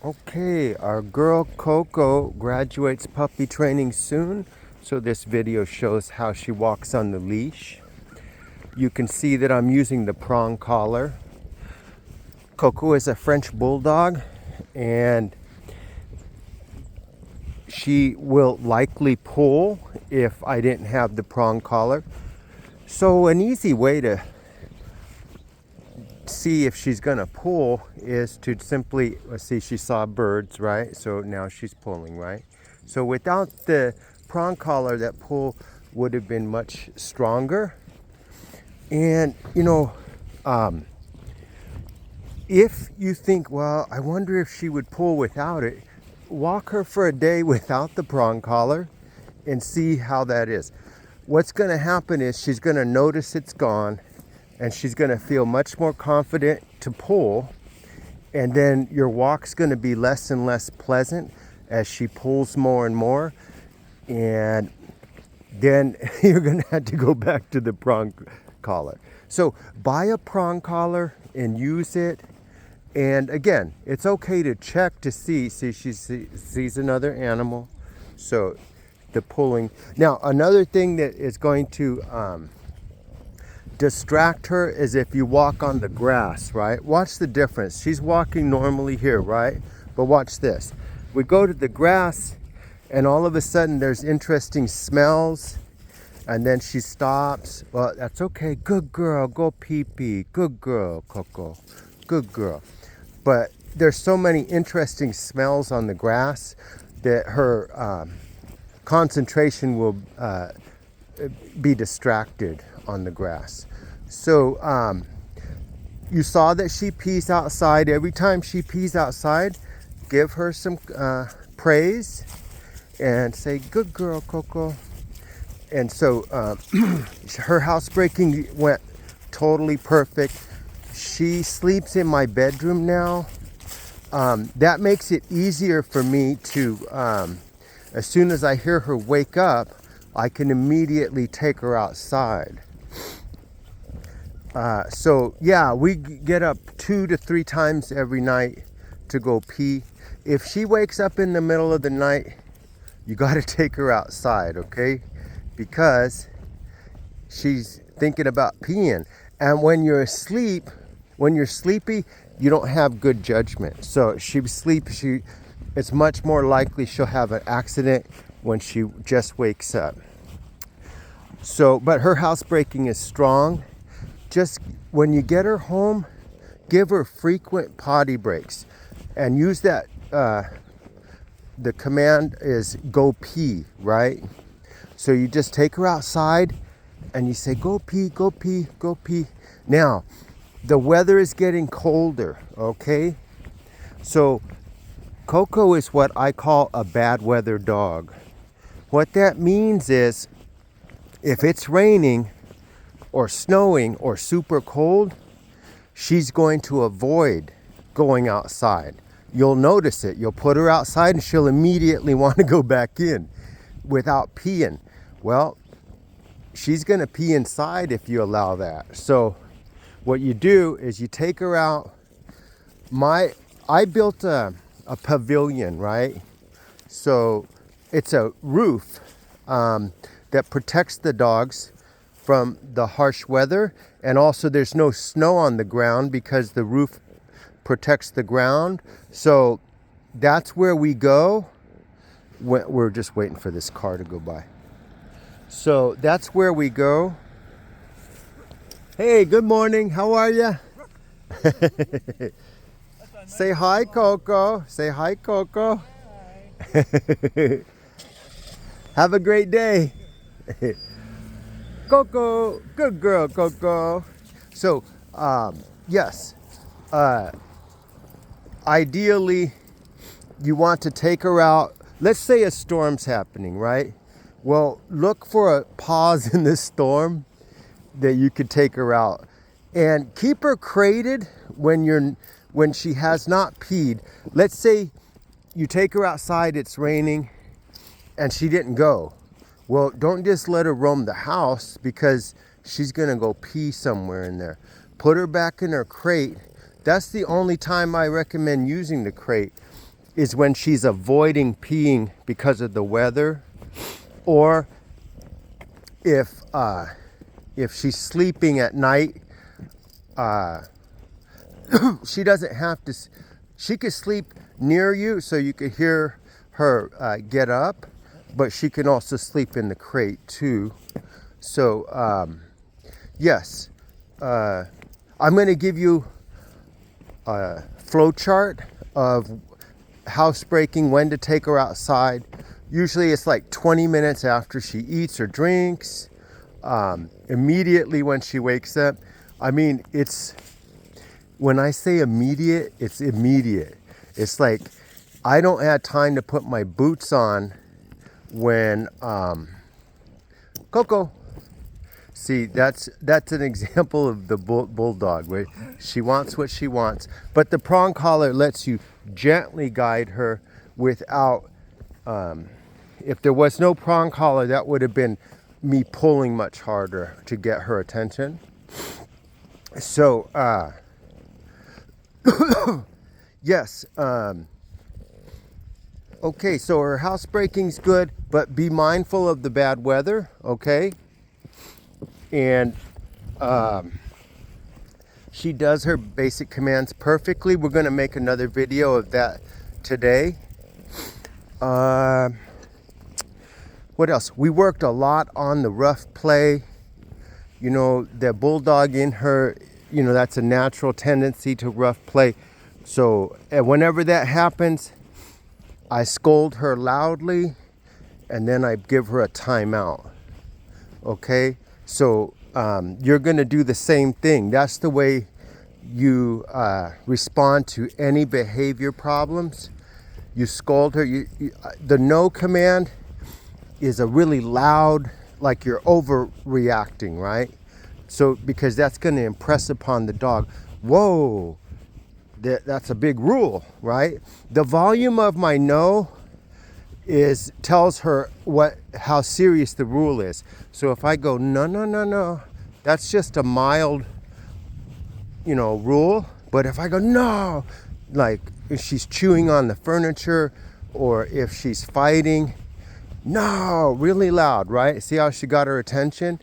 Okay, our girl Coco graduates puppy training soon, so this video shows how she walks on the leash. You can see that I'm using the prong collar. Coco is a French bulldog, and she will likely pull if I didn't have the prong collar. So an easy way to see if she's gonna pull is to simply, let's see, she saw birds, right? So now she's pulling, right? So without the prong collar, that pull would have been much stronger. And if you think, well, I wonder if she would pull without it, walk her for a day without the prong collar and see how that is. What's gonna happen is she's gonna notice it's gone, and she's going to feel much more confident to pull, and then your walk's going to be less and less pleasant as she pulls more and more, and then you're going to have to go back to the prong collar. So buy a prong collar and use it. And again, it's okay to check to see she sees another animal, so the pulling. Now another thing that is going to distract her is if you walk on the grass, right? Watch the difference. She's walking normally here, right? But watch this. We go to the grass and all of a sudden there's interesting smells, and then she stops. Well, that's okay. Good girl. Go pee pee. Good girl, Coco. Good girl. But there's so many interesting smells on the grass that her concentration will be distracted on the grass. So you saw that she pees outside. Every time she pees outside, give her some praise and say, good girl, Coco. And so her housebreaking went totally perfect. She sleeps in my bedroom now. That makes it easier for me to, as soon as I hear her wake up, I can immediately take her outside. So yeah, we get up 2 to 3 times every night to go pee. If she wakes up in the middle of the night, you got to take her outside, okay? Because she's thinking about peeing. And when you're asleep, when you're sleepy, you don't have good judgment. So it's much more likely she'll have an accident when she just wakes up. So, but her housebreaking is strong. Just when you get her home, give her frequent potty breaks and use that. The command is go pee, right? So you just take her outside and you say, go pee, go pee, go pee. Now, the weather is getting colder, okay? So Coco is what I call a bad weather dog. What that means is if it's raining or snowing or super cold, she's going to avoid going outside. You'll notice it. You'll put her outside and she'll immediately want to go back in without peeing. Well, she's going to pee inside if you allow that. So what you do is you take her out. I built a pavilion, right? So it's a roof that protects the dogs from the harsh weather, and also there's no snow on the ground because the roof protects the ground. So that's where we go. We're just waiting for this car to go by. So that's where we go. Hey, good morning. How are you? Say hi, Coco. Say hi, Coco. Hi. Have a great day. Coco, good girl, Coco. So, yes, ideally, you want to take her out. Let's say a storm's happening, right? Well, look for a pause in this storm that you could take her out, and keep her crated when she has not peed. Let's say you take her outside, it's raining, and she didn't go. Well, don't just let her roam the house because she's gonna go pee somewhere in there. Put her back in her crate. That's the only time I recommend using the crate. is when she's avoiding peeing because of the weather, or if she's sleeping at night. She doesn't have to. She could sleep near you, so you could hear her get up, but she can also sleep in the crate too. So yes, I'm going to give you a flow chart of housebreaking, when to take her outside. Usually it's like 20 minutes after she eats or drinks, immediately when she wakes up. I mean, when I say immediate, it's immediate. It's like I don't have time to put my boots on when Coco. See, that's an example of the bulldog, where she wants what she wants. But the prong collar lets you gently guide her without, if there was no prong collar, that would have been me pulling much harder to get her attention. So, yes. Okay, so her housebreaking's good, but be mindful of the bad weather, okay? And she does her basic commands perfectly. We're going to make another video of that today. What else? We worked a lot on the rough play. You know, the bulldog in her, you know, that's a natural tendency to rough play. So whenever that happens, I scold her loudly, and then I give her a timeout. Okay? So you're going to do the same thing. That's the way you respond to any behavior problems. You scold her. The no command is a really loud, like you're overreacting, right? So because that's going to impress upon the dog, whoa, that's a big rule, right? The volume of my no tells her how serious the rule is. So if I go no no no no, that's just a mild, rule. But if I go no, like if she's chewing on the furniture or if she's fighting, no, really loud, right? See how she got her attention?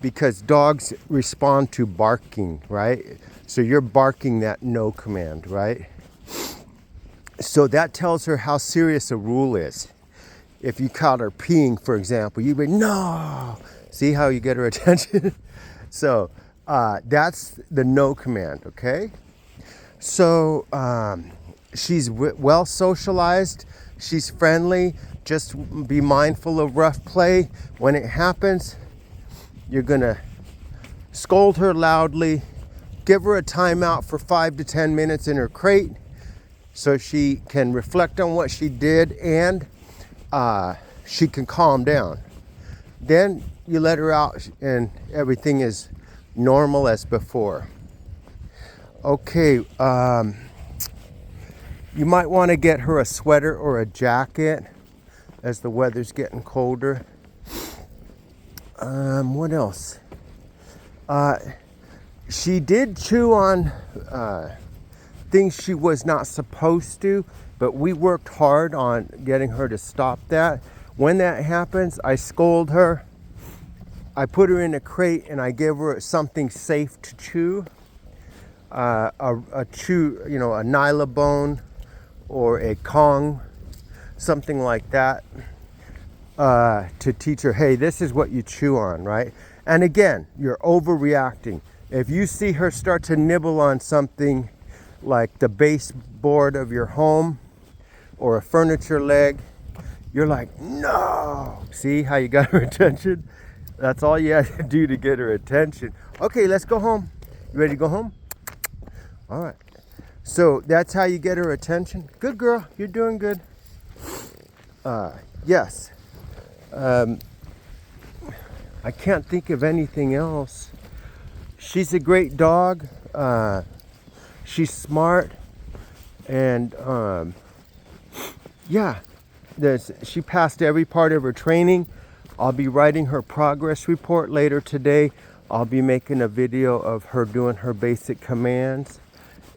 Because dogs respond to barking, right? So you're barking that no command, right? So that tells her how serious a rule is. If you caught her peeing, for example, you'd be, no. See how you get her attention? So that's the no command, okay? So she's well socialized. She's friendly. Just be mindful of rough play. When it happens, you're going to scold her loudly. Give her a timeout for 5 to 10 minutes in her crate so she can reflect on what she did and she can calm down. Then you let her out and everything is normal as before. Okay, you might want to get her a sweater or a jacket as the weather's getting colder. What else? She did chew on things she was not supposed to, but we worked hard on getting her to stop that. When that happens, I scold her. I put her in a crate and I give her something safe to chew. A nylabone or a Kong, something like that, to teach her, hey, this is what you chew on, right? And again, you're overreacting. If you see her start to nibble on something like the baseboard of your home or a furniture leg, you're like, no. See how you got her attention? That's all you had to do to get her attention. Okay, let's go home. You ready to go home? All right. So that's how you get her attention. Good girl. You're doing good. Yes. I can't think of anything else. She's a great dog. She's smart. And yeah, she passed every part of her training. I'll be writing her progress report later today. I'll be making a video of her doing her basic commands.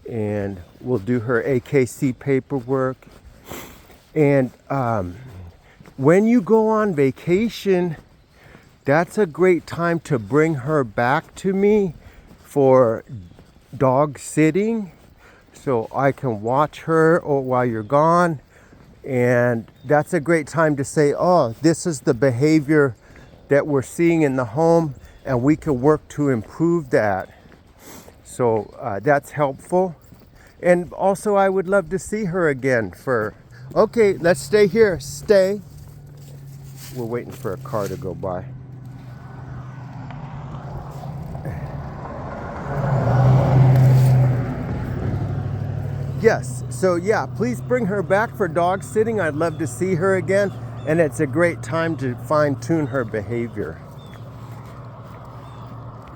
And we'll do her AKC paperwork. And when you go on vacation, that's a great time to bring her back to me for dog sitting, so I can watch her while you're gone. And that's a great time to say, oh, this is the behavior that we're seeing in the home, and we can work to improve that. So that's helpful. And also, I would love to see her again for, okay, let's stay here. Stay. We're waiting for a car to go by. Yes, so yeah, please bring her back for dog sitting. I'd love to see her again, and it's a great time to fine tune her behavior.